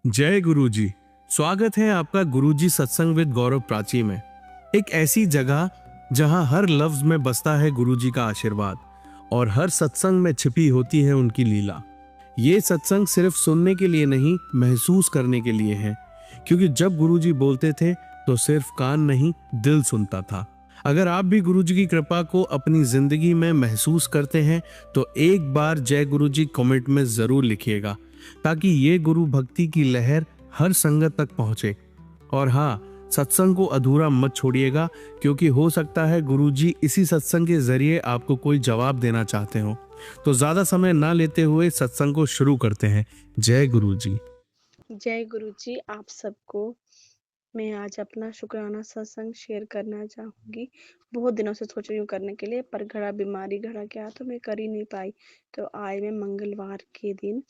जय गुरु जी। स्वागत है आपका गुरुजी सत्संग विद गौरव प्राची में। एक ऐसी जगह जहां हर लफ्ज में बसता है गुरुजी का आशीर्वाद और हर सत्संग में छिपी होती है उनकी लीला। ये सत्संग सिर्फ सुनने के लिए नहीं, महसूस करने के लिए है, क्योंकि जब गुरुजी बोलते थे तो सिर्फ कान नहीं, दिल सुनता था। अगर आप भी गुरुजी की कृपा को अपनी जिंदगी में महसूस करते हैं तो एक बार जय गुरुजी कमेंट में जरूर लिखिएगा, ताकि ये गुरु भक्ति की लहर हर संगत तक पहुंचे। और हाँ, सत्संग को अधूरा मत छोड़िएगा, क्योंकि हो सकता है गुरुजी इसी सत्संग के जरिए आपको कोई जवाब देना चाहते हो। तो ज्यादा समय ना लेते हुए सत्संग को शुरू करते हैं। जय गुरुजी। जय गुरु जी। आप सबको मैं आज अपना शुक्राना सत्संग शेयर करना चाहूँगी। बहुत दिनों से सोच रही हूँ करने के लिए, पर घड़ा बीमारी घड़ा क्या तो मैं कर ही नहीं पाई। तो आज मैं मंगलवार के दिन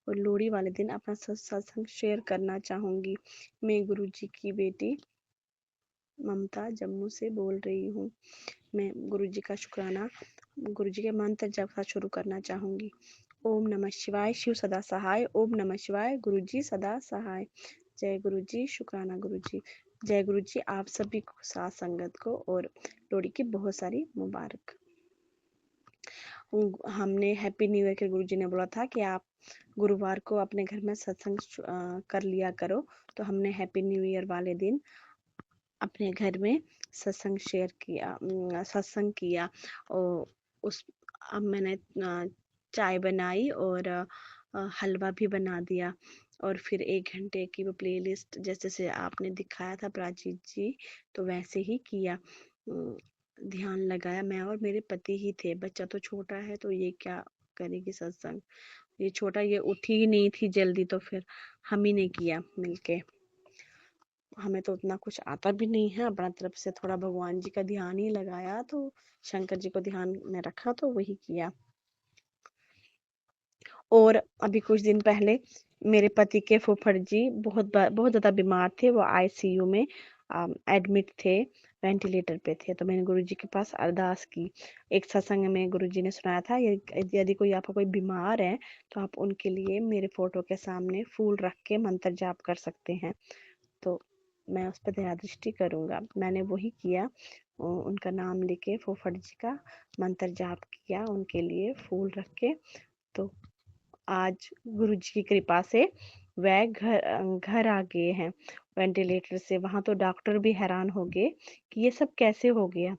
और लोहड़ी वाले दिन अपना सत्संग शेयर करना चाहूँगी। मैं गुरु जी की बेटी ममता जम्मू से बोल रही हूँ। मैं गुरु जी का शुक्राना, गुरु जी के मंत्र जप का शुरू करना चाहूँगी। ओम नमः शिवाय, शिव सदा सहाय। ओम नमः शिवाय, गुरु जी सदा सहाय। जय गुरु जी, शुक्राना गुरु जी। जय गुरु जी। आप सभी को, साथ संगत को और लोहड़ी की बहुत सारी मुबारक। हमने हैप्पी न्यू ईयर के गुरु जी ने बोला था कि आप गुरुवार को अपने घर में सत्संग कर लिया करो। तो हमने हैप्पी न्यू ईयर वाले दिन अपने घर में सत्संग शेयर किया, सत्संग किया। और उस अब मैंने चाय बनाई और हलवा भी बना दिया। और फिर 1 घंटे की वो प्लेलिस्ट जैसे से आपने दिखाया था प्राची जी, तो वैसे ही किया। ध्यान लगाया। मैं और मेरे पति ही थे। बच्चा तो छोटा है, तो ये क्या करेगी सत्संग। ये छोटा, ये उठी ही नहीं थी जल्दी, तो फिर हम ही ने किया मिलके। हमें तो उतना कुछ आता भी नहीं है। अपना तरफ से थोड़ा भगवान जी का ध्यान ही लगाया, तो शंकर जी को ध्यान में रखा, तो वही किया। और अभी कुछ दिन पहले मेरे पति के फूफड़ जी बहुत ज़्यादा बीमार थे। वो आईसीयू में एडमिट थे, वेंटिलेटर पे थे। तो मैंने गुरुजी के पास अरदास की। एक सत्संग में गुरुजी ने सुनाया था, यदि कोई आपका कोई बीमार है तो आप उनके लिए मेरे फोटो के सामने फूल रख के मंत्र जाप कर सकते हैं। तो मैं उस पर दया दृष्टि करूँगा। मैंने वही किया। उनका नाम लेके फूफड़ जी का मंत्र जाप किया, उनके लिए फूल रख के। तो आज गुरु जी की कृपा से वह घर आ गए हैं वेंटिलेटर से। वहां तो डॉक्टर भी हैरान हो गए कि ये सब कैसे हो गया।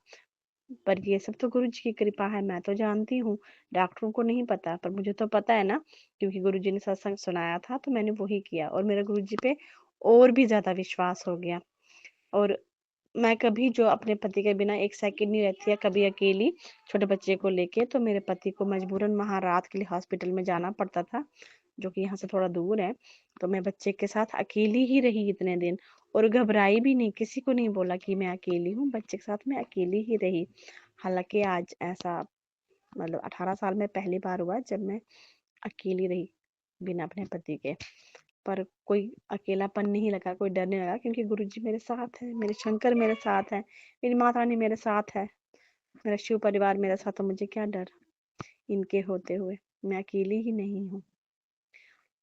पर ये सब तो गुरु जी की कृपा है। मैं तो जानती हूँ, डॉक्टरों को नहीं पता, पर मुझे तो पता है ना, क्योंकि गुरु जी ने सत्संग सुनाया था, तो मैंने वही किया। और मेरा गुरु जी पे और भी ज्यादा विश्वास हो गया। और मैं कभी जो अपने पति के बिना एक सेकंड नहीं रहती है, कभी अकेली छोटे बच्चे को लेके। तो मेरे पति को मजबूरन वहां रात के लिए हॉस्पिटल में जाना पड़ता था, जो कि यहाँ से थोड़ा दूर है। तो मैं बच्चे के साथ अकेली ही रही इतने दिन, और घबराई भी नहीं, किसी को नहीं बोला कि मैं अकेली हूँ। बच्चे के साथ मैं अकेली ही रही। हालांकि आज ऐसा, मतलब 18 साल में पहली बार हुआ जब मैं अकेली रही बिना अपने पति के। पर कोई अकेलापन नहीं लगा, कोई डर नहीं लगा, क्योंकि गुरुजी मेरे साथ है, मेरे शंकर मेरे साथ है, मेरी माता रानी मेरे साथ है, मेरा शिव परिवार मेरे साथ। तो मुझे क्या डर इनके होते हुए। मैं अकेली ही नहीं हूँ।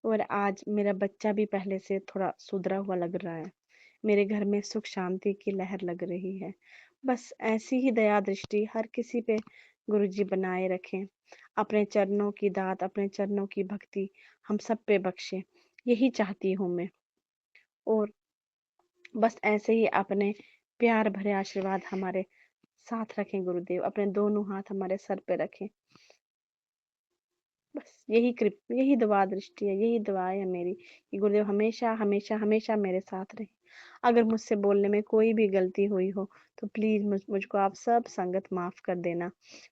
और आज मेरा बच्चा भी पहले से थोड़ा सुधरा हुआ लग रहा है। मेरे घर में सुख शांति की लहर लग रही है। बस ऐसी ही दया दृष्टि हर किसी पे गुरुजी बनाए रखें। अपने चरणों की दात, अपने चरणों की भक्ति हम सब पे बख्शे, यही चाहती हूँ मैं। और बस ऐसे ही अपने प्यार भरे आशीर्वाद हमारे साथ रखें गुरुदेव। अपने दोनों हाथ हमारे सर पे रखें। बस यही दुआ दृष्टि है, यही दुआ है मेरी कि गुरुदेव हमेशा हमेशा हमेशा मेरे साथ रहे। अगर मुझसे बोलने में कोई भी गलती हुई हो तो प्लीज मुझको आप सब संगत माफ कर देना।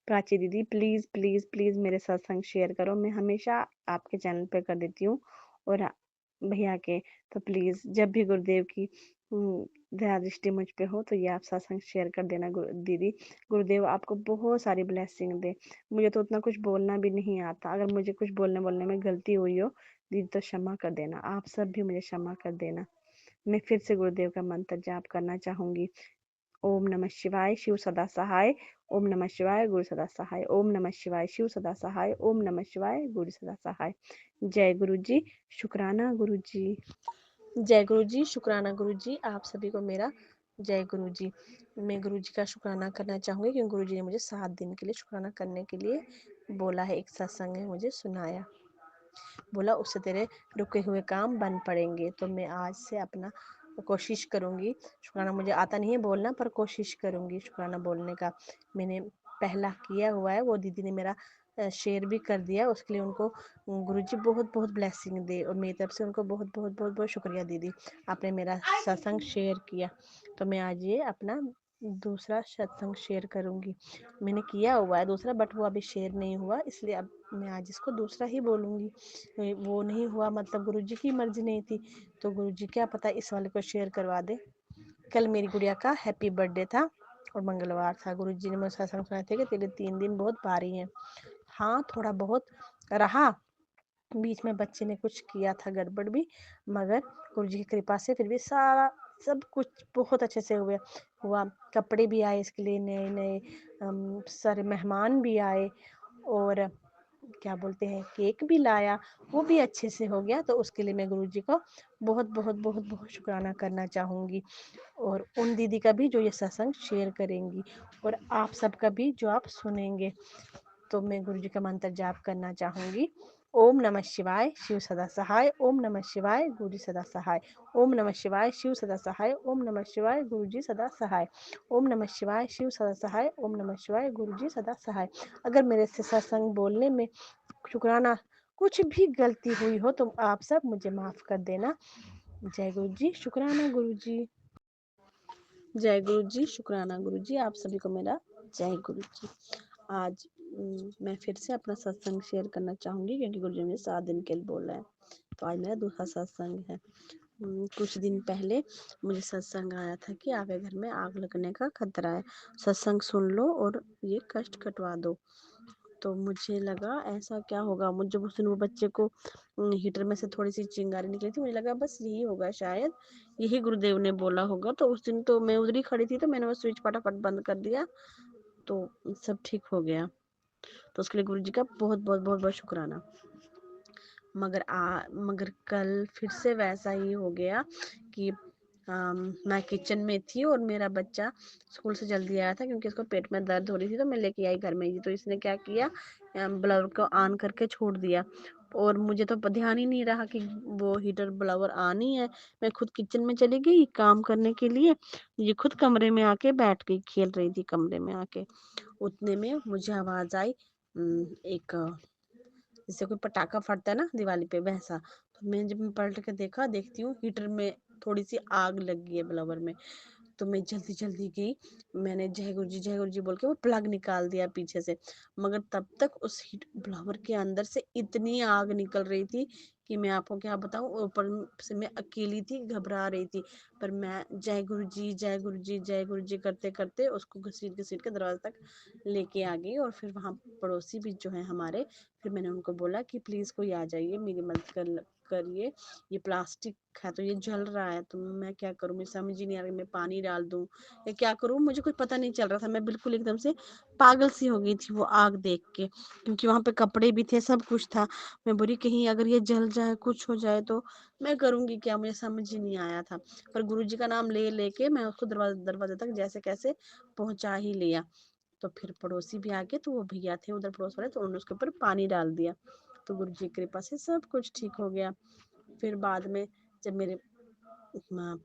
प्राची दीदी, प्लीज प्लीज प्लीज मेरे साथ संग शेयर करो। मैं हमेशा आपके चैनल पे कर देती हूँ। और भैया के, तो प्लीज जब भी गुरुदेव की दया दृष्टि मुझ पे हो तो ये आप सत्संग शेयर कर देना दीदी। गुरुदेव आपको बहुत सारी ब्लेसिंग दे। मुझे तो उतना कुछ बोलना भी नहीं आता। अगर मुझे कुछ बोलने में गलती हुई हो दीदी, तो क्षमा कर देना। आप सब भी मुझे क्षमा कर देना। मैं फिर से गुरुदेव का मंत्र जाप करना चाहूंगी। ओम नमः शिवाय, शिव सदा सहाय। ओम नमः शिवाय, गुरु सदा सहाय। ओम नमः शिवाय, शिव सदा सहाय। ओम नमः शिवाय, गुरु सदा सहाय। जय गुरु जी, शुक्राना गुरु जी। जय गुरु जी, शुक्राना गुरु जी, आप सभी को मेरा जय गुरु जी। मैं गुरु जी का शुक्राना करना चाहूँगी क्योंकि गुरु जी ने मुझे 7 दिन के लिए शुक्राना करने के लिए बोला है। एक सत्संग में मुझे सुनाया, बोला उससे तेरे रुके हुए काम बन पड़ेंगे। तो मैं आज से अपना कोशिश करूँगी। शुक्राना मुझे आता नहीं है बोलना, पर कोशिश करूँगी शुक्राना बोलने का। मैंने पहला किया हुआ है, वो दीदी ने मेरा शेयर भी कर दिया। उसके लिए उनको गुरुजी बहुत बहुत ब्लेसिंग दे, और मेरी तरफ से उनको बहुत बहुत बहुत बहुत शुक्रिया दीदी, आपने मेरा सत्संग शेयर किया। तो मैं आज ये अपना दूसरा सत्संग शेयर करूँगी। मैंने किया हुआ है दूसरा, बट वो अभी शेयर नहीं हुआ, इसलिए अब मैं आज इसको दूसरा ही बोलूँगी। वो नहीं हुआ मतलब गुरुजी की मर्जी नहीं थी, तो गुरुजी क्या पता इस वाले को शेयर करवा दे। कल मेरी गुड़िया का हैप्पी बर्थडे था और मंगलवार था। गुरुजी ने मुझे सत्संग सुनाए थे कि तेरे 3 दिन बहुत भारी हैं। हाँ, थोड़ा बहुत रहा, बीच में बच्चे ने कुछ किया था गड़बड़ भी, मगर गुरुजी की कृपा से फिर भी सारा सब कुछ बहुत अच्छे से हुआ। कपड़े भी आए इसके लिए नए नए, सारे मेहमान भी आए, और क्या बोलते हैं केक भी लाया, वो भी अच्छे से हो गया। तो उसके लिए मैं गुरुजी को बहुत बहुत बहुत बहुत शुक्राना करना चाहूँगी, और उन दीदी का भी जो ये सत्संग शेयर करेंगी, और आप सबका भी जो आप सुनेंगे। तो मैं गुरु जी का मंत्र जाप करना चाहूँगी। ओम नमः शिवाय, शिव सदा सहाय। ओम नमः शिवाय, गुरु जी सदा सहाय। ओम नमः शिवाय, शिव सदा सहाय। ओम नमः शिवाय, गुरु जी सदा सहाय। ओम नमः शिवाय, शिव सदा सहाय। ओम नमः शिवाय, गुरु जी सदा सहाय। अगर मेरे से सत्संग बोलने में शुक्राना कुछ भी गलती हुई हो तो आप सब मुझे माफ कर देना। जय गुरु जी, शुक्राना गुरु जी। जय गुरु जी, शुक्राना गुरु जी, आप सभी को मेरा जय गुरु जी। आज मैं फिर से अपना सत्संग शेयर करना चाहूँगी क्योंकि गुरु जी ने 7 दिन के लिए बोला है। तो आज मेरा दूसरा सत्संग है। कुछ दिन पहले मुझे सत्संग आया था कि आपके घर में आग लगने का खतरा है, सत्संग सुन लो और ये कष्ट कटवा दो। तो मुझे लगा ऐसा क्या होगा, मुझे उस दिन वो बच्चे को हीटर में से थोड़ी सी चिंगारी निकली थी, मुझे लगा बस यही होगा, शायद यही गुरुदेव ने बोला होगा। तो उस दिन तो मैं उधर ही खड़ी थी, तो मैंने वो स्विच फटाफट बंद कर दिया, तो सब ठीक हो गया। तो उसके लिए गुरु जी का बहुत बहुत बहुत बहुत शुक्राना। मगर कल फिर से वैसा ही हो गया कि मैं किचन में थी और मेरा बच्चा स्कूल से जल्दी आया था क्योंकि इसको पेट में दर्द हो रही थी, तो मैं लेके आई घर में ही। तो इसने क्या किया, ब्लावर को ऑन करके छोड़ दिया, और मुझे तो ध्यान ही नहीं रहा कि वो हीटर ब्लावर ऑन ही है। मैं खुद किचन में चली गई काम करने के लिए, ये खुद कमरे में आके बैठ गई, खेल रही थी कमरे में आके। उतने में मुझे आवाज आई, एक जैसे कोई पटाखा फटता है ना दिवाली पे, वैसा। तो मैं जब पलट के देखती हूँ हीटर में थोड़ी सी आग लग गई है ब्लावर में। तो मैं जल्दी जल्दी गई, मैंने जय गुरु जी बोल के वो प्लग निकाल दिया पीछे से। मगर तब तक उस हीट ब्लावर के अंदर से इतनी आग निकल रही थी कि मैं आपको क्या बताऊं। ऊपर से मैं अकेली थी, घबरा रही थी, पर मैं जय गुरु जी जय गुरु जी जय गुरु जी करते करते उसको घसीट घसीट के दरवाजे तक लेके आ गई। और फिर वहाँ पड़ोसी भी जो है हमारे, फिर मैंने उनको बोला कि प्लीज़ कोई आ जाइए, मेरी मदद करिए, ये प्लास्टिक है तो ये जल रहा है, तो मैं क्या करूँ, मुझे समझ ही नहीं आ रही, मैं पानी डाल दूँ या क्या करूँ, मुझे कुछ पता नहीं चल रहा था। मैं बिल्कुल एकदम से पागल सी हो गई थी वो आग देख के, क्योंकि वहाँ पे कपड़े भी थे, सब कुछ था। मैं बोली कहीं अगर ये जल जाए, कुछ हो जाए तो मैं करूँगी क्या, मुझे समझ ही नहीं आया था। पर गुरु जी का नाम ले लेके मैं उसको दरवाजे दरवाजे तक जैसे कैसे पहुँचा ही लिया। तो फिर पड़ोसी भी आ गए, तो वो भैया थे उधर पड़ोस वाले, तो उन्होंने उसके ऊपर पानी डाल दिया। तो गुरु जी की कृपा से सब कुछ ठीक हो गया। फिर बाद में जब मेरे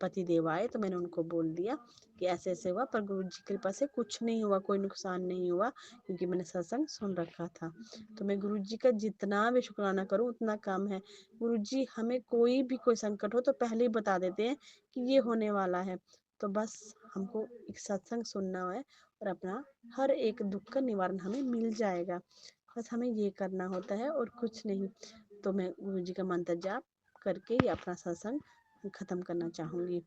पति देव आए तो मैंने उनको बोल दिया कि ऐसे ऐसे हुआ, पर गुरु जी की कृपा से कुछ नहीं हुआ, कोई नुकसान नहीं हुआ, क्योंकि मैंने सत्संग सुन रखा था। तो मैं गुरु जी का जितना भी शुक्राना करूं उतना कम है। गुरु जी हमें कोई भी कोई संकट हो तो पहले ही बता देते हैं कि ये होने वाला है, तो बस हमको एक सत्संग सुनना है और अपना हर एक दुख का निवारण हमें मिल जाएगा। बस हमें ये करना होता है और कुछ नहीं। तो मैं गुरु जी का मंत्र जाप करके ये अपना सत्संग खत्म करना चाहूँगी।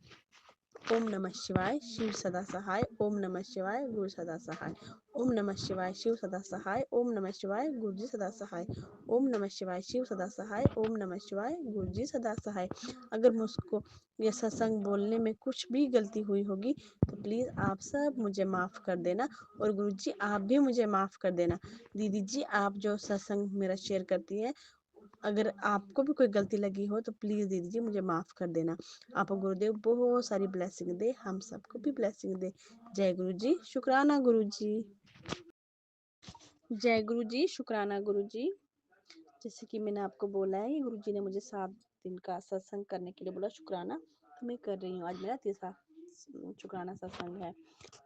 ओम नमः शिवाय, शिव सदा सहाय। ओम नमः शिवाय, गुरु सदा सहाय। ओम नमः शिवाय, शिव सदा सहाय। ओम नमः शिवाय, गुरु जी सदा सहाय। ओम नमः शिवाय, शिव सदा सहाय। ओम नमः शिवाय, गुरु जी सदा सहाय। अगर मुझको ये सत्संग बोलने में कुछ भी गलती हुई होगी तो प्लीज़ आप सब मुझे माफ़ कर देना, और गुरु जी आप भी मुझे माफ़ कर देना। दीदी जी आप जो सत्संग मेरा शेयर करती हैं अगर आपको भी कोई गलती लगी हो तो प्लीज़ दीदी जी मुझे माफ़ कर देना। आपको गुरुदेव बहुत सारी ब्लेसिंग दे, हम सबको भी ब्लेसिंग दे। जय गुरु जी, शुक्राना गुरु जी। जय गुरु जी, शुक्राना गुरु जी। जैसे कि मैंने आपको बोला है, गुरु जी ने मुझे 7 दिन का सत्संग करने के लिए बोला, शुक्राना, तो मैं कर रही हूँ। आज मेरा तीसरा शुक्राना सत्संग है।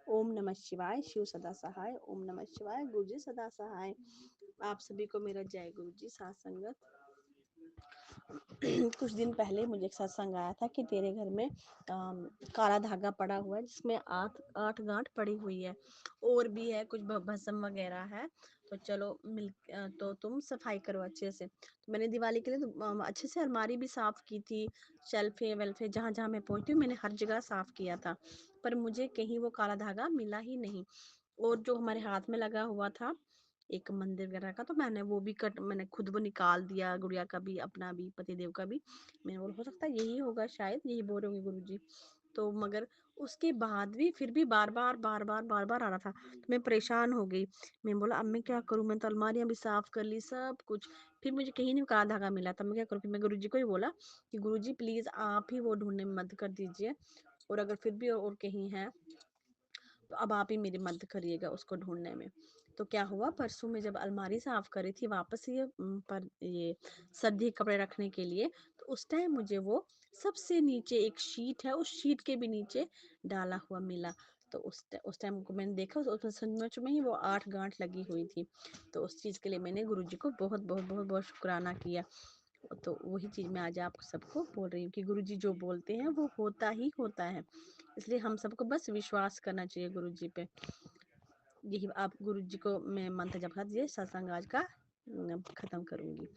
ओम नमः शिवाय, शिव सदा सहाय। ओम नमः शिवाय, गुरु जी सदा सहाय। आप सभी को मेरा जय गुरु जी। साथ संगत कुछ दिन पहले मुझे एक सत्संग आया था कि तेरे घर में काला धागा पड़ा हुआ है जिसमें 8 गांठ पड़ी हुई है, और भी है कुछ भस्म वगैरह है, तो चलो तो तुम सफाई करो अच्छे से। तो मैंने दिवाली के लिए अच्छे से अलमारी भी साफ की थी, शेल्फे वेल्फे जहाँ जहाँ मैं पहुंचती हूँ मैंने हर जगह साफ किया था, पर मुझे कहीं वो काला धागा मिला ही नहीं। और जो हमारे हाथ में लगा हुआ था एक मंदिर वगैरह का, तो मैंने खुद वो निकाल दिया, गुड़िया का भी, अपना भी, पतिदेव का भी। मैंने बोला हो सकता है यही होगा, शायद यही बोल रहे होंगे गुरुजी। तो मगर उसके बाद भी फिर भी बार बार आ रहा था, तो मैं परेशान हो गई। मैं बोला अब मैं क्या करूं, मैं तो अलमारियां भी साफ कर ली सब कुछ, फिर मुझे कहीं नहीं काला धागा मिला। तब मैं क्या करूं, फिर मैं गुरुजी को ही बोला कि गुरुजी प्लीज आप ही वो ढूंढने में मदद कर दीजिए, और अगर फिर भी और कहीं है तो अब आप ही मेरी मदद करिएगा उसको ढूंढने में। तो क्या हुआ, परसों में जब अलमारी साफ करी थी वापस पर ये सर्दी के कपड़े रखने के लिए, तो उस टाइम मुझे वो सबसे नीचे एक शीट है, उस शीट के भी नीचे डाला हुआ मिला। तो उस टाइम को मैंने देखा, उसमें सचमुच में ही वो 8 गांठ लगी हुई थी। तो उस चीज़ के लिए मैंने गुरुजी को बहुत बहुत बहुत बहुत शुक्राना किया। तो वही चीज़ मैं आज आप सबको बोल रही हूँ कि गुरुजी जो बोलते हैं वो होता ही होता है, इसलिए हम सबको बस विश्वास करना चाहिए गुरुजी पे। यही आप गुरुजी को मैं मंत्र जप कर दिए, सत्संग आज का खत्म करूंगी।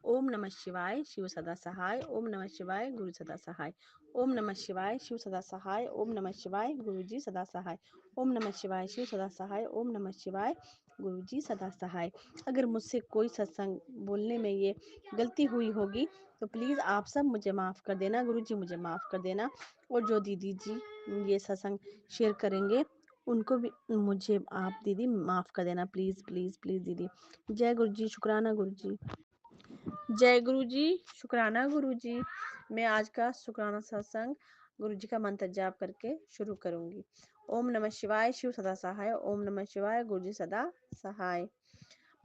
ओम नमः शिवाय, शिव सदा सहाय। ओम नमः शिवाय, गुरु सदा सहाय। ओम नमः शिवाय, शिव सदा सहाय। ओम नमः शिवाय, गुरु जी सदा सहाय। ओम नमः शिवाय, शिव सदा सहाय। ओम नमः शिवाय, गुरु जी सदा सहाय। अगर मुझसे कोई सत्संग बोलने में ये गलती हुई होगी तो प्लीज़ आप सब मुझे माफ़ कर देना, गुरु जी मुझे माफ़ कर देना। और जो दीदी जी ये सत्संग शेयर करेंगे उनको भी मुझे आप दीदी माफ़ कर देना, प्लीज़ प्लीज़ प्लीज़ दीदी। जय गुरु जी, शुक्राना गुरु जी। जय गुरु जी, शुक्राना गुरु जी। मैं आज का शुक्राना सत्संग गुरु जी का मंत्र जाप करके शुरू करूंगी। ओम नमः शिवाय, शिव सदा सहाय। ओम नमः शिवाय, गुरु जी सदा सहाय।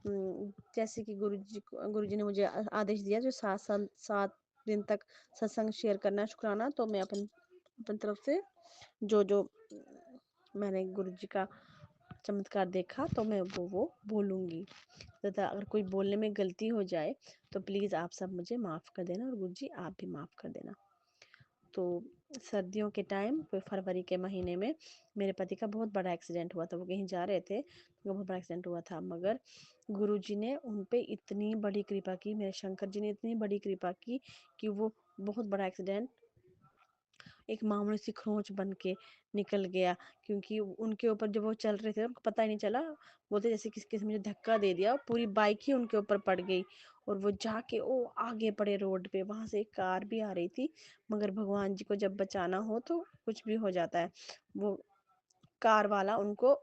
जैसे कि गुरु जी ने मुझे आदेश दिया जो 7 दिन तक सत्संग शेयर करना है, शुक्राना, तो मैं अपन तरफ से जो जो मैंने गुरु जी का चमत्कार देखा तो मैं वो बोलूँगी। तथा अगर कोई बोलने में गलती हो जाए तो प्लीज़ आप सब मुझे माफ़ कर देना, और गुरु जी आप भी माफ़ कर देना। तो सर्दियों के टाइम फरवरी के महीने में मेरे पति का बहुत बड़ा एक्सीडेंट हुआ था, वो कहीं जा रहे थे, तो बहुत बड़ा एक्सीडेंट हुआ था, मगर गुरु जी ने उन पे इतनी बड़ी कृपा की, मेरे शंकर जी ने इतनी बड़ी कृपा की कि वो बहुत बड़ा एक्सीडेंट एक मामूली सी खरोंच बन के निकल गया। क्योंकि उनके ऊपर जब वो चल रहे थे उनको पता ही नहीं चला, बोलते जैसे किसी ने मुझे धक्का दे दिया, पूरी बाइक ही उनके ऊपर पड़ गई, और वो जाके ओ आगे पड़े रोड पे, वहां से एक कार भी आ रही थी, मगर भगवान जी को जब बचाना हो तो कुछ भी हो जाता है। वो कार वाला उनको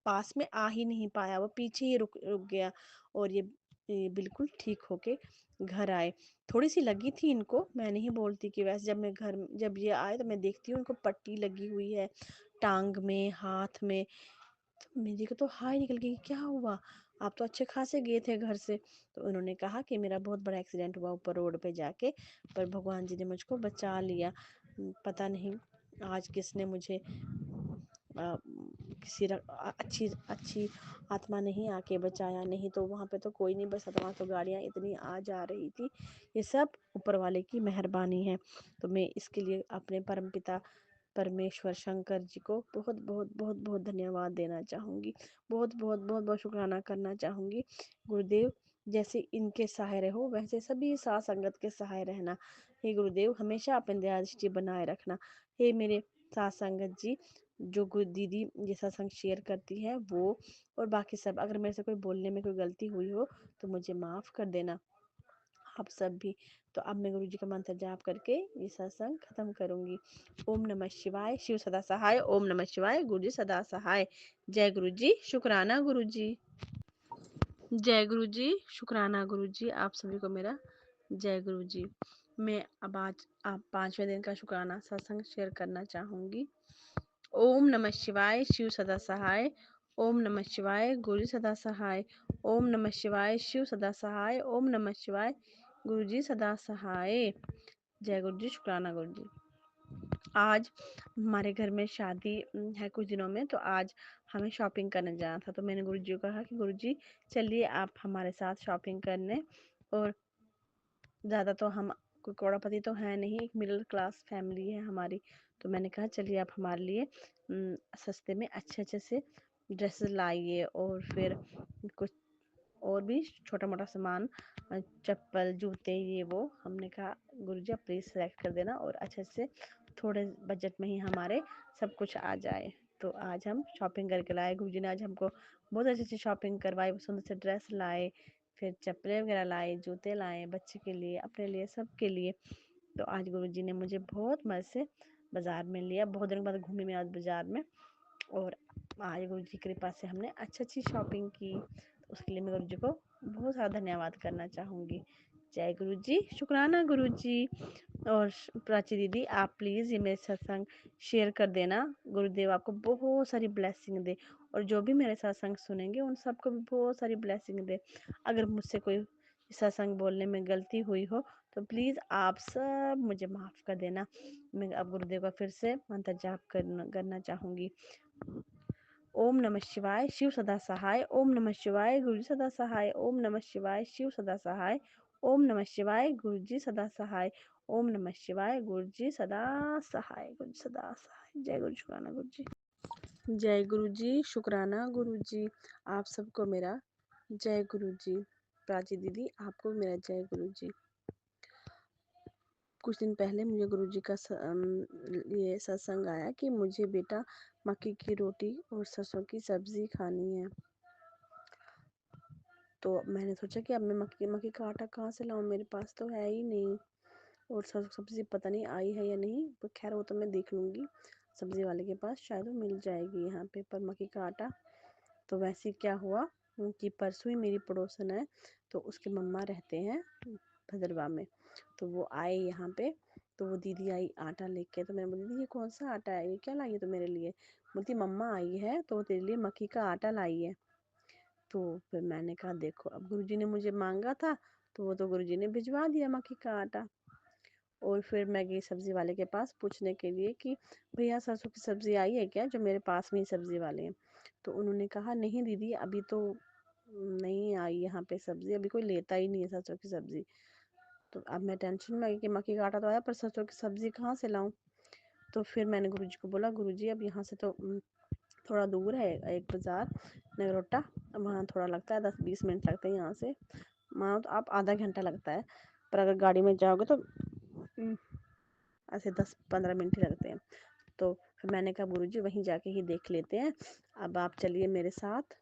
पास में आ ही नहीं पाया, वो पीछे ही रुक रुक गया, और ये बिल्कुल ठीक होके घर आए। थोड़ी सी लगी थी इनको, मैं नहीं बोलती कि वैसे जब ये आए तो मैं देखती हूँ इनको पट्टी लगी हुई है टांग में, हाथ में। तो मेरी को तो हाय निकल गई, क्या हुआ, आप तो अच्छे खासे गए थे घर से। तो उन्होंने कहा कि मेरा बहुत बड़ा एक्सीडेंट हुआ ऊपर रोड पे जाके, पर भगवान जी ने मुझको बचा लिया। पता नहीं आज किसने मुझे अच्छी अच्छी आत्मा नहीं आके बचाया, नहीं तो वहाँ पे तो कोई नहीं बसा था, वहाँ तो गाड़ियाँ इतनी आ जा रही थी। ये सब ऊपर वाले की मेहरबानी है। तो मैं इसके लिए अपने परमपिता परमेश्वर शंकर जी को बहुत बहुत बहुत बहुत धन्यवाद देना चाहूँगी, बहुत बहुत बहुत बहुत शुक्राना करना चाहूँगी। गुरुदेव जैसे इनके सहाय रहो वैसे सभी साथ संगत के सहाय रहना। हे गुरुदेव हमेशा अपनी दया दृष्टि बनाए रखना। हे मेरे साथ संगत जी, जो गुरु दीदी ये सत्संग शेयर करती है वो, और बाकी सब, अगर मेरे से कोई बोलने में कोई गलती हुई हो तो मुझे माफ़ कर देना आप सब भी। तो अब मैं गुरु जी का मंत्र जाप करके ये सत्संग खत्म करूंगी। ओम नमः शिवाय, शिव सदा सहाय। ओम नमः शिवाय, गुरु जी सदा सहाय। जय गुरु जी, शुक्राना गुरु जी। जय गुरु जी, शुक्राना गुरु जी, आप सभी को मेरा जय गुरु जी। मैं अब आज आप 5वें दिन का शुक्राना सत्संग शेयर करना चाहूँगी। ओम नमः शिवाय, शिव सदा सहाय। ओम नमः शिवाय, गुरु जी सदा सहाय। ओम नमः शिवाय, शिव सदा सहाय। ओम नमः शिवाय, गुरु जी सदा सहाय। जय गुरु जी, शुक्राना गुरु जी। आज हमारे घर में शादी है कुछ दिनों में, तो आज हमें शॉपिंग करने जाना था। तो मैंने गुरुजी को कहा कि गुरुजी चलिए आप हमारे साथ शॉपिंग करने। और ज़्यादा तो हम कोई करोड़पति तो है नहीं, एक मिडिल क्लास फैमिली है हमारी। तो मैंने कहा चलिए आप हमारे लिए सस्ते में अच्छे अच्छे से ड्रेसेस लाइए, और फिर कुछ और भी छोटा मोटा सामान, चप्पल जूते ये वो। हमने कहा गुरुजी आप प्लीज़ सेलेक्ट कर देना, और अच्छे से थोड़े बजट में ही हमारे सब कुछ आ जाए। तो आज हम शॉपिंग करके लाए। गुरुजी ने आज हमको बहुत अच्छी अच्छी शॉपिंग करवाई, सुंदर से ड्रेस लाए, फिर चप्पलें वगैरह लाए, जूते लाए बच्चे के लिए, अपने लिए, सबके लिए। तो आज गुरुजी ने मुझे बहुत मज़े से बाज़ार में लिया। बहुत दिनों के बाद घूमी मैं आज बाज़ार में, और आज गुरु जी की कृपा से हमने अच्छी शॉपिंग की। तो उसके लिए मैं गुरु जी को बहुत सारा धन्यवाद करना चाहूँगी। जय गुरु जी, शुक्राना गुरु जी। और प्राची दीदी आप प्लीज़ ये मेरे सत्संग शेयर कर देना। गुरुदेव आपको बहुत सारी ब्लेसिंग दे, और जो भी मेरे सत्संग सुनेंगे उन सबको भी बहुत सारी ब्लेसिंग दे। अगर मुझसे कोई सत्संग बोलने में गलती हुई हो तो प्लीज़ आप सब मुझे माफ़ कर देना। मैं अब गुरुदेव का फिर से मंत्र जाप करना चाहूँगी। ओम नमः शिवाय, शिव सदा सहाय। ओम नमः शिवाय, गुरु जी सदा सहाय। ओम नमः शिवाय, शिव सदा सहाय। ओम नमः शिवाय, गुरु जी सदा सहाय। ओम नमः शिवाय, गुरु जी सदा सहाय। गुरु जी सदा सहाय। जय गुरु शुक्राना गुरु जी। जय गुरु जी, शुक्राना गुरु जी, आप सबको मेरा जय गुरु जी। प्राची दीदी आपको भी मेरा जय गुरु जी। कुछ दिन पहले मुझे गुरुजी का ये सत्संग आया कि मुझे बेटा मक्की की रोटी और सरसों की सब्जी खानी है। तो मैंने सोचा कि अब मैं मक्की का आटा कहाँ से लाऊं, मेरे पास तो है ही नहीं। और सरसों सब्जी पता नहीं आई है या नहीं, पर खैर वो तो मैं देख लूँगी सब्जी वाले के पास, शायद वो मिल जाएगी यहाँ पे। पर मक्की का आटा तो वैसे क्या हुआ कि परसों ही मेरी पड़ोसन है, तो उसके मम्मा रहते हैं भदरवा में। तो वो आए यहाँ पे, तो वो दीदी आई आटा लेके। तो मैंने बोली दीदी ये कौन सा आटा है, ये क्या लाई है तो मेरे लिए? बोलती मम्मा आई है तो वो तेरे लिए मक्की का आटा लाई है। तो फिर मैंने कहा देखो, अब गुरुजी ने मुझे मांगा था तो वो तो गुरुजी ने भिजवा दिया मक्की का आटा। और फिर मैं गई सब्जी वाले के पास पूछने के लिए कि भैया सरसों की सब्जी आई है क्या, जो मेरे पास में ही सब्जी वाले हैं। तो उन्होंने कहा नहीं दीदी अभी तो नहीं आई यहाँ पे सब्जी, अभी कोई लेता ही नहीं है सरसों की सब्जी। तो अब मैं टेंशन में आ गई कि मक्की का आटा तो आया, पर सरसों की सब्जी कहाँ से लाऊं। तो फिर मैंने गुरुजी को बोला गुरुजी अब यहाँ से तो थोड़ा दूर है एक बाज़ार नगरोटा, वहाँ थोड़ा लगता है 10-20 मिनट लगते हैं यहाँ से, मानो तो आप आधा घंटा लगता है, पर अगर गाड़ी में जाओगे तो ऐसे 10-15 मिनट ही लगते हैं। तो फिर मैंने कहा गुरुजी वहीं जाके ही देख लेते हैं, अब आप चलिए मेरे साथ।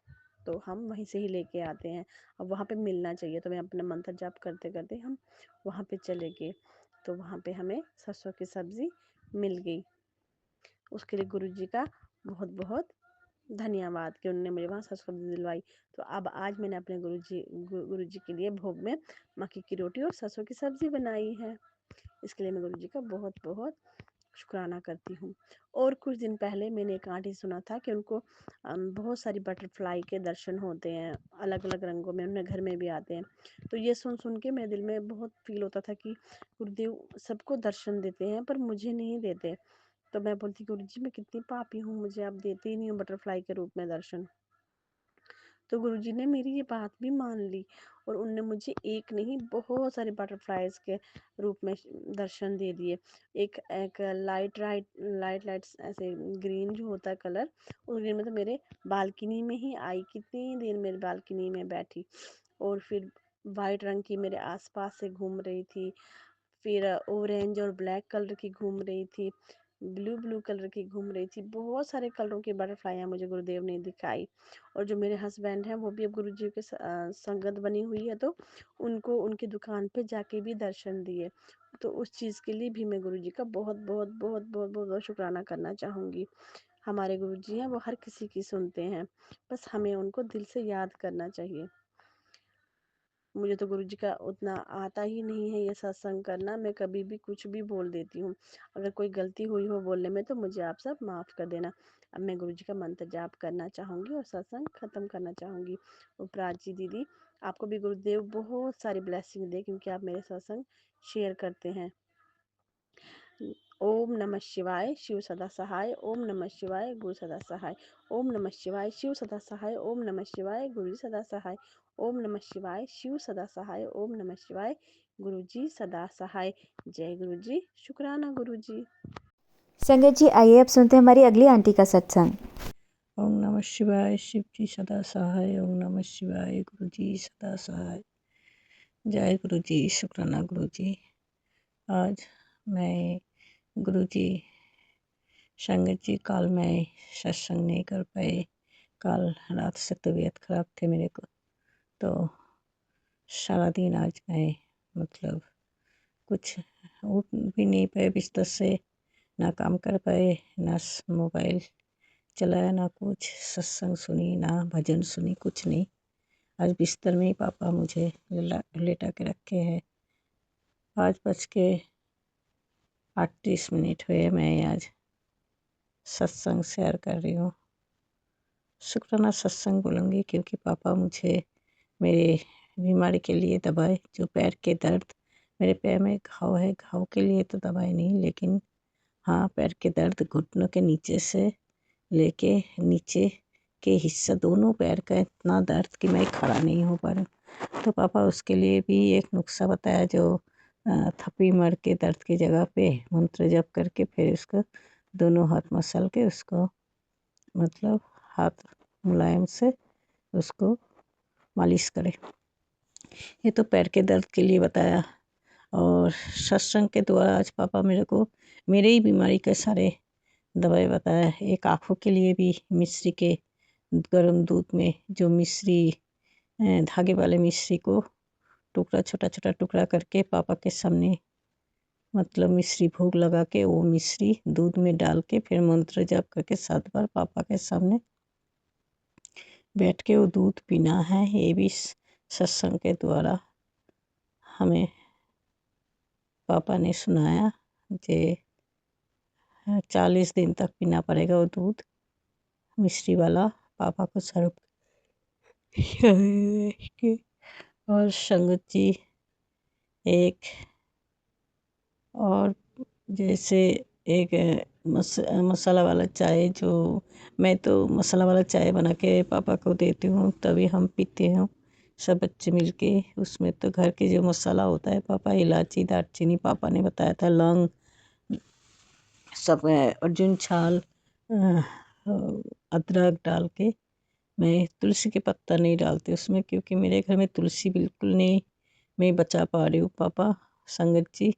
तो हम वहीं से ही लेके आते हैं, अब वहाँ पे मिलना चाहिए। तो मैं अपना मंत्र जाप करते करते हम वहाँ पे चले गए। तो वहाँ पे हमें सरसों की सब्ज़ी मिल गई। उसके लिए गुरुजी का बहुत बहुत धन्यवाद कि उन्होंने मुझे वहाँ सरसों सब्ज़ी दिलवाई। तो अब आज मैंने अपने गुरुजी के लिए भोग में मक्की की रोटी और सरसों की सब्ज़ी बनाई है। इसके लिए मैं गुरुजी का बहुत बहुत शुक्राना करती हूँ। और कुछ दिन पहले मैंने एक आंटी से सुना था कि उनको बहुत सारी बटरफ्लाई के दर्शन होते हैं, अलग अलग रंगों में, उन्हें घर में भी आते हैं। तो ये सुन सुन के मेरे दिल में बहुत फील होता था कि गुरुदेव सबको दर्शन देते हैं पर मुझे नहीं देते। तो मैं बोलती गुरुजी मैं कितनी पापी हूँ, मुझे आप देते ही नहीं हो बटरफ्लाई के रूप में दर्शन। तो गुरुजी ने मेरी ये बात भी मान ली, और उनने मुझे एक नहीं बहुत सारे बटरफ्लाइज के रूप में दर्शन दे दिए। एक एक लाइट लाइट लाइट लाइट्स ऐसे ग्रीन जो होता है कलर, उस ग्रीन में तो मेरे बालकनी में ही आई, कितनी देर मेरे बालकनी में बैठी। और फिर वाइट रंग की मेरे आसपास से घूम रही थी, फिर ऑरेंज और ब्लैक कलर की घूम रही थी, ब्लू ब्लू कलर की घूम रही थी। बहुत सारे कलरों की बटरफ्लाइयाँ मुझे गुरुदेव ने दिखाई। और जो मेरे हस्बैंड हैं वो भी अब गुरुजी के संगत बनी हुई है, तो उनको उनकी दुकान पे जाके भी दर्शन दिए। तो उस चीज़ के लिए भी मैं गुरुजी का बहुत बहुत बहुत बहुत बहुत बहुत शुक्राना करना चाहूँगी। हमारे गुरुजी हैं वो हर किसी की सुनते हैं, बस हमें उनको दिल से याद करना चाहिए। मुझे तो गुरुजी का उतना आता ही नहीं है ये सत्संग करना। मैं कभी भी कुछ भी बोल देती हूँ। अगर कोई गलती हुई हो बोलने में तो मुझे आप सब माफ़ कर देना। अब मैं गुरुजी का मंत्र जाप करना चाहूँगी और सत्संग ख़त्म करना चाहूँगी। और प्राची दीदी, आपको भी गुरुदेव बहुत सारी ब्लेसिंग दे, क्योंकि आप मेरे सत्संग शेयर करते हैं। ओम नमः शिवाय शिव सदा सहाय। ओम नमः शिवाय गुरु सदा सहाय। ओम नमः शिवाय शिव सदा सहाय। ओम नमः शिवाय गुरु सदा सहाय। ओम नमः शिवाय शिव सदा सहाय। ओम नमः शिवाय गुरु जी सदा सहाय। जय गुरु जी। शुक्राना गुरु जी। संगत जी, आइए अब सुनते हैं हमारी अगली आंटी का सत्संग। ओम नमः शिवाय शिव जी सदा सहाय। ओम नमः शिवाय गुरु जी सदा सहाय। जय गुरु जी। शुक्राना गुरु जी। आज मैं गुरु जी संगत जी, कल मैं सत्संग नहीं कर पाए। कल रात से तबीयत खराब थी मेरे को, तो सारा दिन आज मैं मतलब कुछ उठ भी नहीं पाए बिस्तर से, ना काम कर पाए, ना मोबाइल चलाया, ना कुछ सत्संग सुनी, ना भजन सुनी, कुछ नहीं। आज बिस्तर में ही पापा मुझे लेटा के रखे हैं। 5:38 हुए, मैं आज सत्संग शेयर कर रही हूँ। शुक्राना सत्संग बोलूँगी, क्योंकि पापा मुझे मेरे बीमारी के लिए दवाई, जो पैर के दर्द, मेरे पैर में घाव है, घाव के लिए तो दवाई नहीं, लेकिन हाँ, पैर के दर्द, घुटनों के नीचे से लेके नीचे के हिस्सा, दोनों पैर का इतना दर्द कि मैं खड़ा नहीं हो पा रही हूँ। तो पापा उसके लिए भी एक नुस्खा बताया, जो थप्पी मार के दर्द की जगह पे मंत्र जप करके फिर उसको दोनों हाथ मसल के उसको मतलब हाथ मुलायम से उसको मालिश करें। ये तो पैर के दर्द के लिए बताया। और सत्संग के द्वारा आज पापा मेरे को मेरे ही बीमारी के सारे दवाई बताया। एक आँखों के लिए भी मिश्री के गर्म दूध में जो मिश्री, धागे वाले मिश्री को टुकड़ा, छोटा छोटा टुकड़ा करके पापा के सामने मतलब मिश्री भोग लगा के, वो मिश्री दूध में डाल के फिर मंत्र जप करके 7 बार पापा के सामने बैठ के वो दूध पीना है। ये भी सत्संग के द्वारा हमें पापा ने सुनाया। जे 40 दिन तक पीना पड़ेगा वो दूध मिश्री वाला, पापा को सर्व के। और संगत जी, एक और जैसे एक मसाला वाला चाय, जो मैं तो मसाला वाला चाय बना के पापा को देती हूँ, तभी हम पीते हैं सब बच्चे मिलके। उसमें तो घर के जो मसाला होता है पापा, इलायची, दालचीनी, पापा ने बताया था, लौंग, सब अर्जुन छाल, अदरक डाल के। मैं तुलसी के पत्ता नहीं डालती उसमें, क्योंकि मेरे घर में तुलसी बिल्कुल नहीं मैं बचा पा रही हूँ पापा। संगत जी,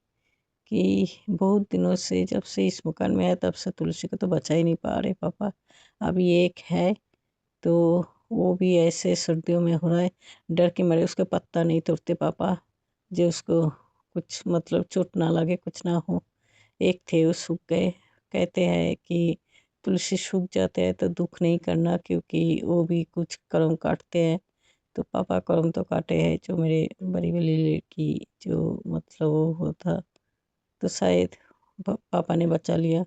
कि बहुत दिनों से, जब से इस मकान में आया तब से तुलसी को तो बचा ही नहीं पा रहे पापा। अभी एक है तो वो भी ऐसे सर्दियों में हो रहा है, डर के मारे उसके पत्ता नहीं तोड़ते पापा, जो उसको कुछ मतलब चोट ना लगे, कुछ ना हो। एक थे वो सूख गए। कहते हैं कि तुलसी सूख जाते हैं तो दुख नहीं करना, क्योंकि वो भी कुछ कर्म काटते हैं। तो पापा कर्म तो काटे हैं, जो मेरे बड़ी वाली लड़की जो मतलब वो होता, तो शायद पापा ने बचा लिया।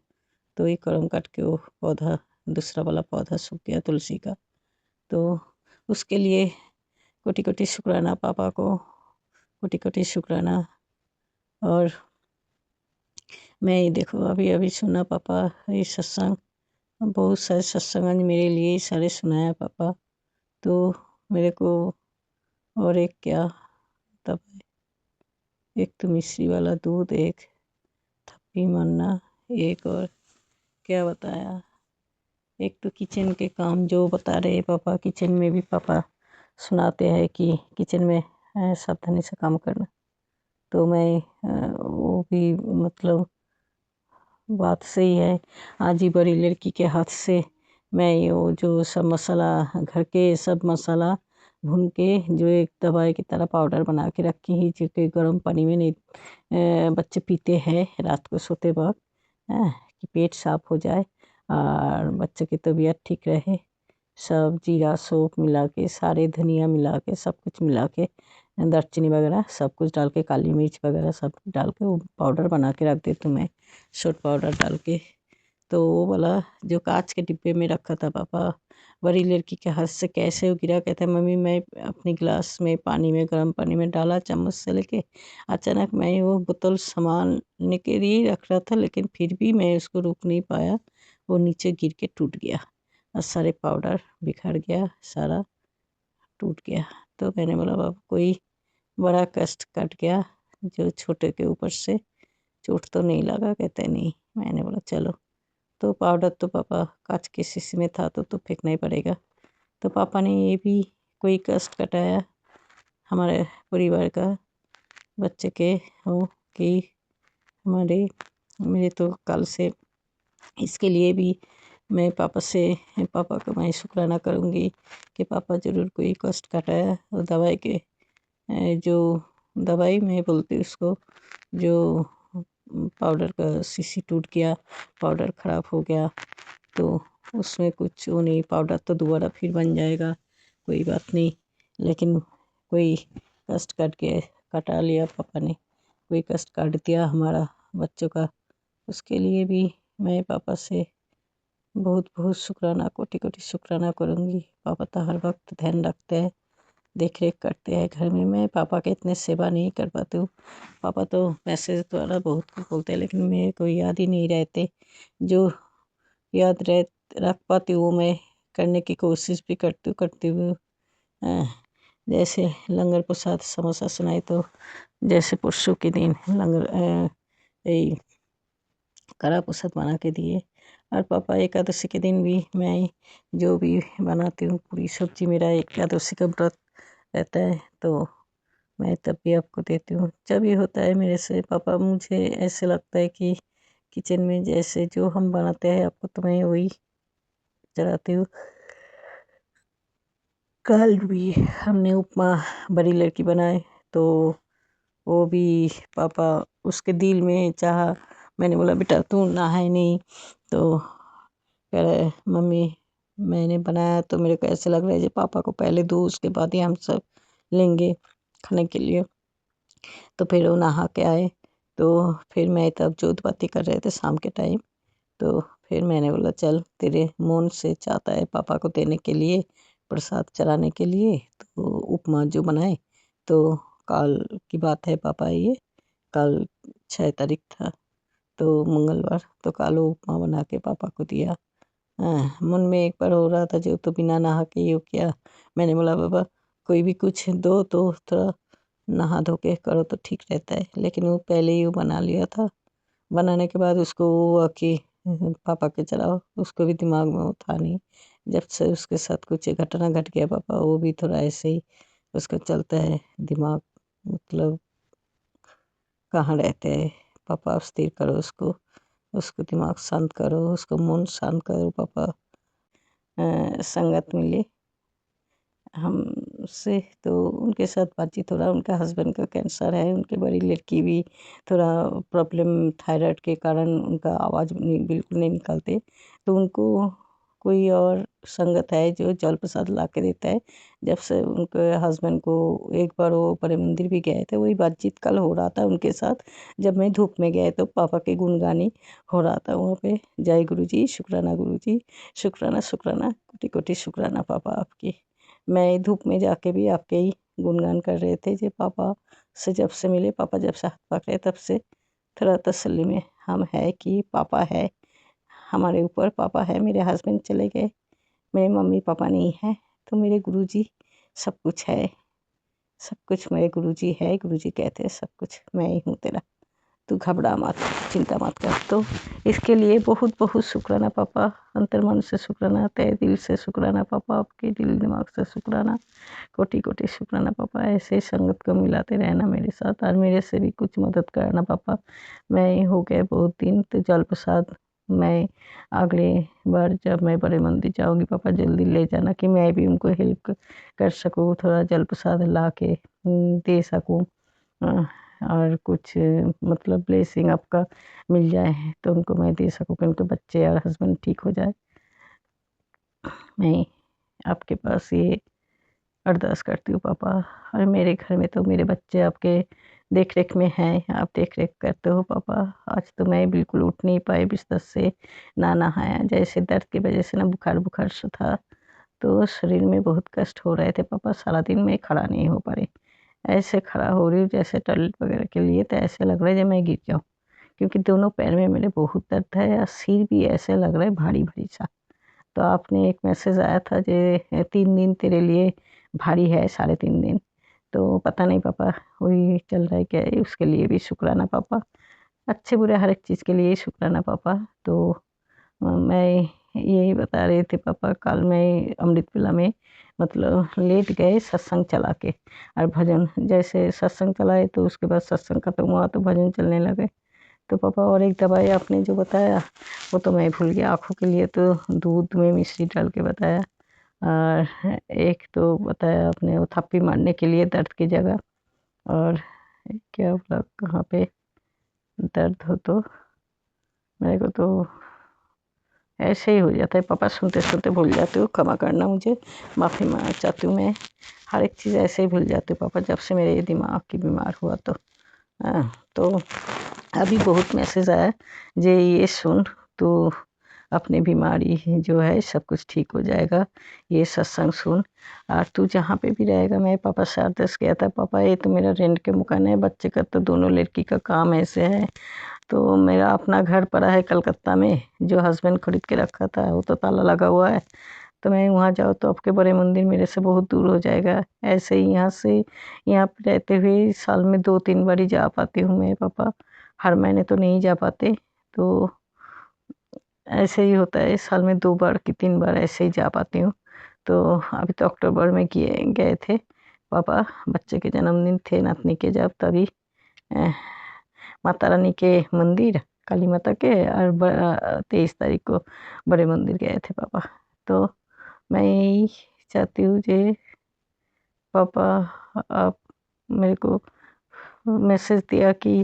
तो ये कर्म काट के वो पौधा, दूसरा वाला पौधा सूख गया तुलसी का। तो उसके लिए कोटि कोटि शुक्राना पापा को, कोटि कोटि शुक्राना। और मैं ये देखो अभी अभी सुना पापा ये सत्संग, बहुत सारे सत्संग आज मेरे लिए सारे सुनाया पापा। तो मेरे को और एक क्या, तब एक तो मिश्री वाला दूध, एक थप्पी मारना, एक और क्या बताया, एक तो किचन के काम जो बता रहे पापा, किचन में भी पापा सुनाते हैं कि किचन में सावधानी से काम करना। तो मैं वो भी मतलब बात सही है। आज ही बड़ी लड़की के हाथ से मैं वो जो सब मसाला, घर के सब मसाला भून के, जो एक दवाई की तरह पाउडर बना के रखी है, जो कि गर्म पानी में नहीं बच्चे पीते हैं रात को सोते वक्त, कि पेट साफ हो जाए और बच्चे की तबीयत ठीक रहे। सब जीरा सौंफ मिला के, सारे धनिया मिला के, सब कुछ मिला के दालचीनी वगैरह सब कुछ डाल के, काली मिर्च वगैरह सब डाल के वो पाउडर बना के रख देती हूँ मैं, सोट पाउडर डाल के। तो वो वाला जो कांच के डिब्बे में रखा था पापा, बड़ी लड़की के हाथ से कैसे वो गिरा, कहता है मम्मी मैं अपनी गिलास में पानी में गर्म पानी में डाला चम्मच से लेके, अचानक मैं वो बोतल संभालने के लिए रख रहा था, लेकिन फिर भी मैं उसको रोक नहीं पाया, वो नीचे गिर के टूट गया और सारे पाउडर बिखर गया, सारा टूट गया। तो मैंने बोला बाबा कोई बड़ा कष्ट कट गया, जो छोटे के ऊपर से चोट तो नहीं लगा, कहते नहीं। मैंने बोला चलो, तो पाउडर तो पापा कांच के शीशे में था तो फेंकना ही पड़ेगा। तो पापा ने ये भी कोई कष्ट कटाया हमारे परिवार का, बच्चे के हो कि हमारे मेरे तो कल से इसके लिए भी मैं पापा का मैं शुक्राना करूँगी कि पापा ज़रूर कोई कष्ट कटाया। और दवाई के जो दवाई मैं बोलती उसको, जो पाउडर का शीशी टूट गया, पाउडर ख़राब हो गया, तो उसमें कुछ वो नहीं, पाउडर तो दोबारा फिर बन जाएगा, कोई बात नहीं। लेकिन कोई कष्ट कटा लिया पापा ने, कोई कष्ट काट दिया हमारा बच्चों का, उसके लिए भी मैं पापा से बहुत बहुत शुक्राना, कोटि कोटि शुक्राना करूँगी। पापा तो हर वक्त ध्यान रखते हैं, देख रेख करते हैं घर में। मैं पापा के इतने सेवा नहीं कर पाती हूँ, पापा तो मैसेज द्वारा बहुत कुछ बोलते हैं, लेकिन मेरे को याद ही नहीं रहते। जो याद रख पाती हूँ मैं करने की कोशिश भी करती हूँ। जैसे लंगर प्रसाद समोसा सुनाई, तो जैसे परसों के दिन कड़ा प्रसाद बना के दिए। और पापा एकादशी के दिन भी मैं जो भी बनाती हूँ, पूरी सब्जी, मेरा एकादशी का व्रत रहता है, तो मैं तब भी आपको देती हूँ। जब भी होता है मेरे से पापा, मुझे ऐसे लगता है कि किचन में जैसे जो हम बनाते हैं आपको, तो मैं वही चढ़ाती हूँ। कल भी हमने उपमा बड़ी लड़की बनाए, तो वो भी पापा उसके दिल में चाहा। मैंने बोला बेटा तू नहाए नहीं, तो कह रहे मम्मी मैंने बनाया तो मेरे को ऐसे लग रहा है जो पापा को पहले दो, उसके बाद ही हम सब लेंगे खाने के लिए। तो फिर वो नहा के आए, तो फिर मैं तब जोत बत्ती कर रहे थे शाम के टाइम, तो फिर मैंने बोला चल तेरे मन से चाहता है पापा को देने के लिए, प्रसाद चढ़ाने के लिए, तो उपमा जो बनाए। तो कल की बात है पापा, ये कल 6 तारीख था, तो मंगलवार, तो कल वो उपमा बना के पापा को दिया। मन में एक बार हो रहा था जो, तो बिना नहा के ये किया। मैंने बोला बाबा कोई भी कुछ दो तो थोड़ा नहा धो के करो तो ठीक रहता है, लेकिन वो पहले ही वो बना लिया था। बनाने के बाद उसको वो कि पापा के चलाओ, उसको भी दिमाग में वो था नहीं। जब से उसके साथ कुछ घटना घट गया पापा, वो भी थोड़ा ऐसे ही उसका चलता है दिमाग, मतलब कहाँ रहते हैं पापा, स्थिर करो उसको, उसको दिमाग शांत करो, उसको मन शांत करो पापा। संगत मिले हमसे, तो उनके साथ बातचीत हो रहा। उनका हस्बैंड का कैंसर है, उनकी बड़ी लड़की भी थोड़ा प्रॉब्लम, थायराइड के कारण उनका आवाज़ नहीं, बिल्कुल नहीं निकलते, तो उनको कोई और संगत है जो जल प्रसाद ला के देता है। जब से उनके हस्बैंड को, एक बार वो बड़े मंदिर भी गए थे, वही बातचीत कल हो रहा था उनके साथ। जब मैं धूप में गए तो पापा के गुणगानी हो रहा था वहाँ पे, जय गुरु जी, शुक्राना गुरु जी, शुक्राना शुक्राना, कोटि कोटि शुक्राना पापा आपकी। मैं धूप में जाके भी आपके ही गुणगान कर रहे थे। जो पापा से जब से मिले, पापा जब से हाथ पकड़े, तब से थोड़ा तसल्ली में हम है कि पापा है हमारे ऊपर, पापा है। मेरे हस्बैंड चले गए, मेरे मम्मी पापा नहीं है, तो मेरे गुरुजी सब कुछ है, सब कुछ मेरे गुरुजी है। गुरुजी कहते हैं सब कुछ मैं ही हूँ तेरा, तू घबरा मत, चिंता मत कर। तो इसके लिए बहुत बहुत शुक्राना पापा, अंतर मन से शुक्राना, तहे दिल से शुक्राना पापा, आपके दिल दिमाग से शुक्राना, कोटि कोटि शुक्राना पापा। ऐसे ही संगत को मिलाते रहना मेरे साथ, और मेरे से भी कुछ मदद करना पापा। मैं हो गए बहुत दिन, तो जल प्रसाद मैं अगले बार जब मैं बड़े मंदिर जाऊँगी पापा, जल्दी ले जाना कि मैं भी उनको हेल्प कर सकूँ, थोड़ा जल प्रसाद ला के दे सकूँ, और कुछ मतलब ब्लेसिंग आपका मिल जाए तो उनको मैं दे सकूँ कि उनके बच्चे और हस्बैंड ठीक हो जाए। मैं आपके पास ये अरदास करती हूँ पापा। और मेरे घर में तो मेरे बच्चे आपके देख रेख में हैं, आप देख रेख करते हो पापा। आज तो मैं बिल्कुल उठ नहीं पाई बिस्तर से, ना नहाया, जैसे दर्द की वजह से ना बुखार बुखार सा था, तो शरीर में बहुत कष्ट हो रहे थे पापा। सारा दिन मैं खड़ा नहीं हो पा रही, ऐसे खड़ा हो रही हूँ जैसे टॉयलेट वगैरह के लिए, तो ऐसे लग रहा है जब मैं गिर जाऊँ, क्योंकि दोनों पैर में मेरे बहुत दर्द है और सिर भी ऐसे लग रहा है भारी भारी सा। तो आपने एक मैसेज आया था जे 3 दिन तेरे लिए भारी है, 3.5 दिन, तो पता नहीं पापा वही चल रहा है क्या है, उसके लिए भी शुक्राना पापा। अच्छे बुरे हर एक चीज़ के लिए शुक्राना पापा। तो मैं यही बता रही थी पापा, कल मैं अमृत वेला में मतलब लेट गए सत्संग चला के, और भजन जैसे सत्संग चलाए तो उसके बाद सत्संग खत्म हुआ तो भजन चलने लगे। तो पापा और एक दवाई आपने जो बताया वो तो मैं भूल गया, आँखों के लिए तो दूध में मिश्री डाल के बताया, और एक तो बताया आपने वो थप्पी मारने के लिए दर्द की जगह, और क्या बोला कहाँ पे दर्द हो तो, मेरे को तो ऐसे ही हो जाता है पापा, सुनते सुनते भूल जाती हूँ, क्षमा करना मुझे, माफ़ी मांग चाहती हूँ मैं। हर एक चीज़ ऐसे ही भूल जाती हूँ पापा जब से मेरे ये दिमाग की बीमार हुआ तो। तो अभी बहुत मैसेज आया जे ये सुन, तो अपनी बीमारी जो है सब कुछ ठीक हो जाएगा, ये सत्संग सुन, और तू जहाँ पे भी रहेगा। मैं पापा से अरदास किया था, पापा ये तो मेरा रेंट के मकान है, बच्चे का तो दोनों लड़की का काम ऐसे है, तो मेरा अपना घर पड़ा है कलकत्ता में जो हस्बैंड खरीद के रखा था, वो तो ताला लगा हुआ है, तो मैं वहाँ जाऊँ तो आपके बड़े मंदिर मेरे से बहुत दूर हो जाएगा। ऐसे ही यहाँ से यहाँ पे रहते हुए साल में 2-3 बार ही जा पाती हूँ मैं पापा, हर महीने तो नहीं जा पाते, तो ऐसे ही होता है, साल में 2 बार कि 3 बार ऐसे ही जा पाती हूँ। तो अभी तो अक्टूबर में गए थे पापा, बच्चे के जन्मदिन थे नातनी के, जब तभी माता रानी के मंदिर, काली माता के, और 23 तारीख को बड़े मंदिर गए थे पापा। तो मैं यही चाहती हूँ जे पापा आप मेरे को मैसेज दिया कि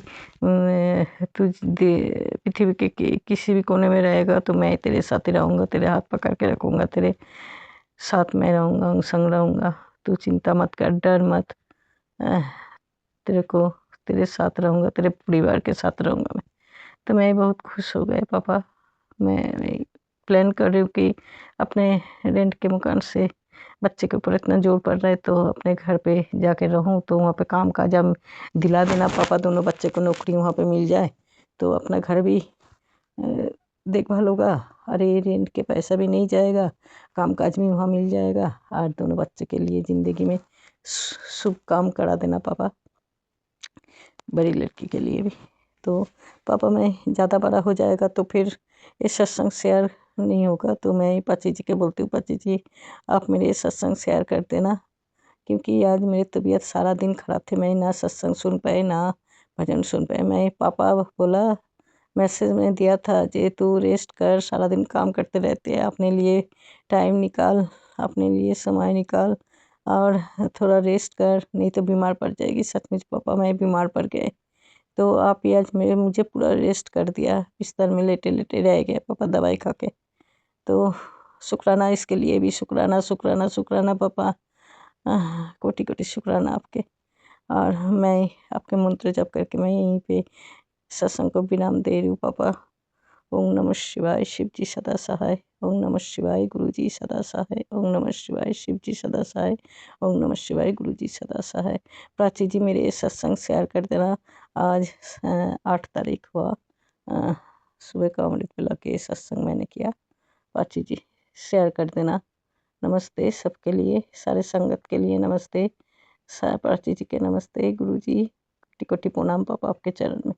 पृथ्वी के किसी भी कोने में रहेगा तो मैं तेरे साथ ही रहूँगा, तेरे हाथ पकड़ के रखूँगा, तेरे साथ में रहूँगा, अंग संग रहूँगा, तू चिंता मत कर, डर मत, तेरे को तेरे साथ रहूँगा, तेरे परिवार के साथ रहूँगा मैं। तो मैं बहुत खुश हो गए पापा। मैं प्लान कर रही हूँ कि अपने रेंट के मकान से बच्चे के ऊपर इतना जोर पड़ रहा है तो अपने घर पे जाके रहूँ, तो वहाँ पे काम काज हम दिला देना पापा, दोनों बच्चे को नौकरी वहाँ पे मिल जाए तो अपना घर भी देखभाल होगा, अरे रेंट के पैसा भी नहीं जाएगा, काम काज भी वहाँ मिल जाएगा, और दोनों बच्चे के लिए ज़िंदगी में शुभ काम करा देना पापा, बड़ी लड़की के लिए भी। तो पापा मैं ज़्यादा बड़ा हो जाएगा तो फिर ये सत्संग शेयर नहीं होगा, तो मैं पाची जी के बोलती हूँ, पाची जी आप मेरे ये सत्संग शेयर कर देना, क्योंकि आज मेरी तबीयत सारा दिन ख़राब थी, मैं ना सत्संग सुन पाए ना भजन सुन पाए। मैं पापा बोला, मैसेज में दिया था जे तू रेस्ट कर, सारा दिन काम करते रहते हैं, अपने लिए टाइम निकाल, अपने लिए समय निकाल और थोड़ा रेस्ट कर, नहीं तो बीमार पड़ जाएगी। सचमुच पापा मैं बीमार पड़ गए, तो आप ही आज मुझे पूरा रेस्ट कर दिया, बिस्तर में लेटे लेटे रह गए पापा दवाई खा के। तो शुक्राना, इसके लिए भी शुक्राना, शुक्राना, शुक्राना पापा, कोटि कोटि शुक्राना आपके। और मैं आपके मंत्र जप करके मैं यहीं पे सत्संग को विराम दे रही हूँ पापा। ओम नमः शिवाय, शिव जी सदा सहाय। ओम नमः शिवाय, गुरु जी सदा सहाय। ओम नमः शिवाय, शिव जी सदा सहाय। ओम नमः शिवाय, गुरु जी सदा सहाय। प्राची जी मेरे सत्संग शेयर कर देना। आज 8 तारीख हुआ, सुबह का अमृत वेला के सत्संग मैंने किया, प्राची जी शेयर कर देना। नमस्ते सबके लिए, सारे संगत के लिए नमस्ते, प्राची जी के नमस्ते, गुरु जी कोटि कोटि प्रणाम पापा आपके चरण में।